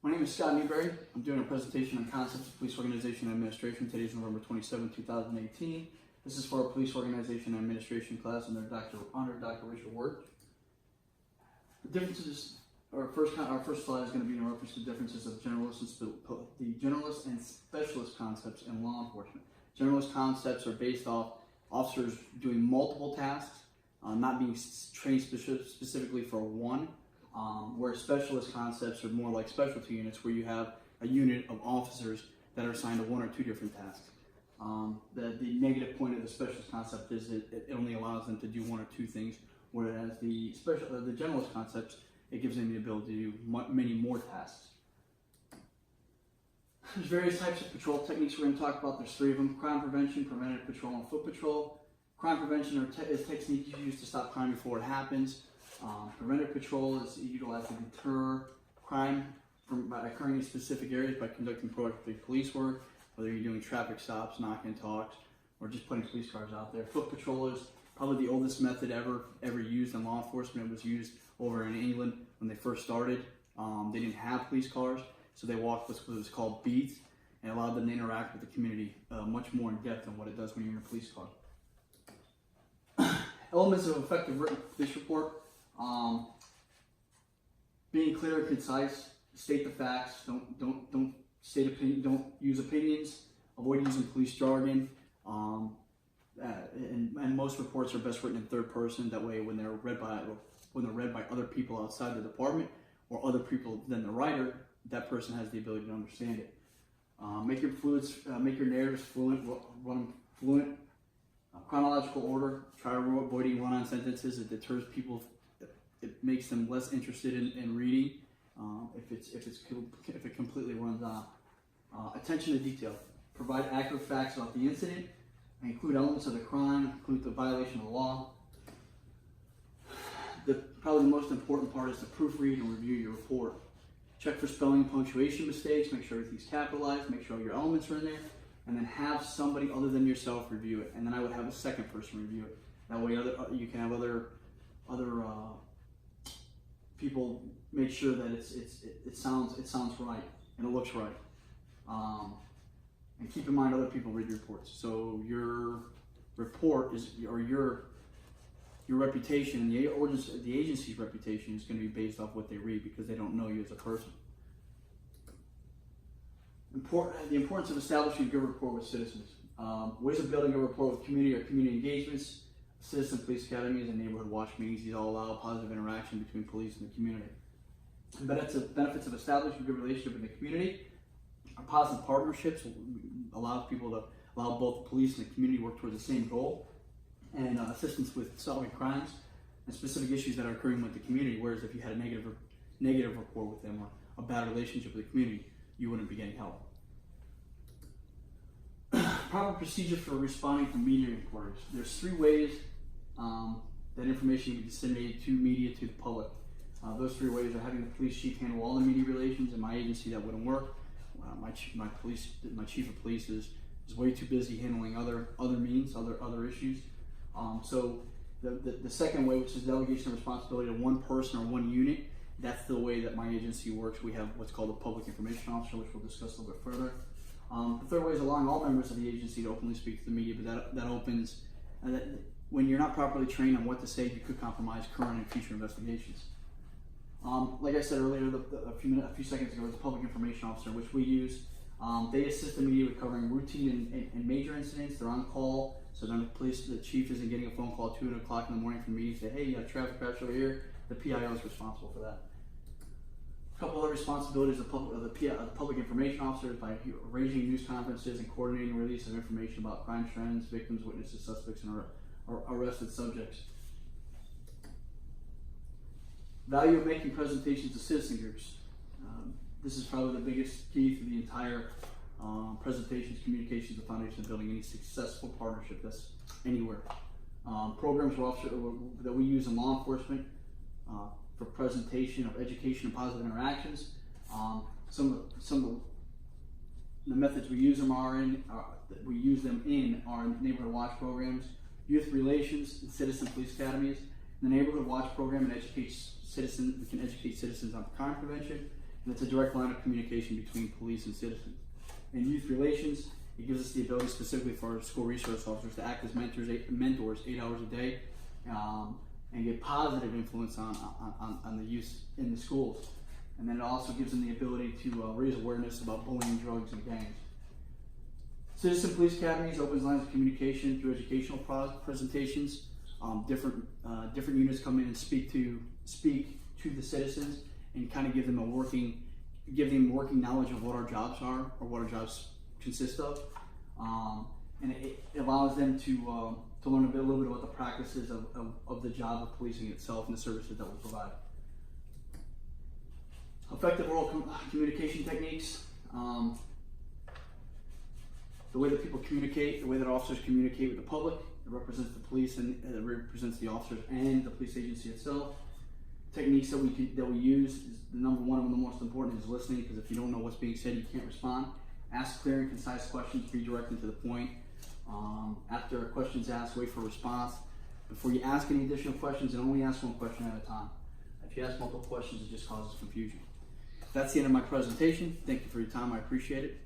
My name is Scott Newberry. I'm doing a presentation on concepts of police organization and administration. Today's November 27, 2018. This is for our police organization and administration class under Dr. Richard Ward. The differences, our first slide is going to be in reference to differences of the generalist and specialist concepts in law enforcement. Generalist concepts are based off officers doing multiple tasks, not being trained specifically for one. Where specialist concepts are more like specialty units, where you have a unit of officers that are assigned to one or two different tasks. The negative point of the specialist concept is it only allows them to do one or two things, whereas the generalist concepts, it gives them the ability to do many more tasks. There's various types of patrol techniques we're going to talk about. There's three of them: crime prevention, preventive patrol, and foot patrol. Crime prevention is techniques used to stop crime before it happens. Preventive patrol is utilized to deter crime by occurring in specific areas by conducting proactive police work, whether you're doing traffic stops, knock and talks, or just putting police cars out there. Foot patrol is probably the oldest method ever used in law enforcement. It was used over in England when they first started. They didn't have police cars, so they walked what was called beats, and allowed them to interact with the community much more in depth than what it does when you're in a police car. Elements of effective written police report. Being clear and concise, state the facts, don't state opinion, don't use opinions, avoid using police jargon, and most reports are best written in third person. That way, when they're read by other people outside the department or other people than the writer, that person has the ability to understand it. Make your narratives fluent, run them fluent. Chronological order. Try avoiding run-on sentences. It deters people. It makes them less interested in reading if it completely runs on. Attention to detail. Provide accurate facts about the incident. Include elements of the crime. Include the violation of the law. Probably the most important part is to proofread and review your report. Check for spelling and punctuation mistakes. Make sure everything's capitalized. Make sure all your elements are in there. And then have somebody other than yourself review it. And then I would have a second person review it. That way you can have other people make sure that it sounds right and it looks right. And keep in mind other people read your reports. So your report is your reputation and the agency's reputation is going to be based off what they read, because they don't know you as a person. The importance of establishing a good rapport with citizens. Ways of building a rapport with community or community engagements. Citizen police academies and neighborhood watch meetings. These all allow positive interaction between police and the community. Benefits of establishing a good relationship in the community. Positive partnerships allow both the police and the community work towards the same goal. And assistance with solving crimes and specific issues that are occurring with the community. Whereas if you had a negative rapport with them or a bad relationship with the community, you wouldn't be getting help. Proper procedure for responding to media inquiries. There's three ways that information can be disseminated to media, to the public. Those three ways are having the police chief handle all the media relations. In my agency, that wouldn't work. My chief of police is way too busy handling other means, other issues. So the second way, which is delegation of responsibility to one person or one unit, that's the way that my agency works. We have what's called a public information officer, which we'll discuss a little bit further. The third way is allowing all members of the agency to openly speak to the media, but that opens, when you're not properly trained on what to say, you could compromise current and future investigations. Like I said earlier, a few seconds ago, the public information officer, which we use. They assist the media with covering routine and major incidents. They're on call, so then the chief isn't getting a phone call at 2 o'clock in the morning from the media, say, hey, you got a traffic crash over here. The PIO is responsible for that. A couple other responsibilities of the public information officer is by arranging news conferences and coordinating release of information about crime trends, victims, witnesses, suspects, and arrested subjects. Value of making presentations to citizen groups. This is probably the biggest key to the entire presentations, communications, the foundation of building any successful partnership that's anywhere. Programs that we use in law enforcement for presentation of education and positive interactions. Some of the methods we use them in are neighborhood watch programs, youth relations, and citizen police academies. The neighborhood watch program can educate citizens on crime prevention, and it's a direct line of communication between police and citizens. In youth relations, it gives us the ability specifically for our school resource officers to act as mentors 8 hours a day, and get positive influence on the youth in the schools. And then it also gives them the ability to raise awareness about bullying, drugs, and gangs. Citizen Police Academies opens lines of communication through educational presentations. Different units come in and speak to the citizens and kind of give them working knowledge of what our jobs are or what our jobs consist of, and it allows them to learn a little bit about the practices of the job of policing itself and the services that we provide. Effective oral communication techniques. The way that people communicate, the way that officers communicate with the public, it represents the police and it represents the officers and the police agency itself. Techniques that we use is the number one and the most important is listening, because if you don't know what's being said, you can't respond. Ask clear and concise questions, be direct and to the point. After a question's asked, wait for a response. Before you ask any additional questions, and only ask one question at a time. If you ask multiple questions, it just causes confusion. That's the end of my presentation. Thank you for your time. I appreciate it.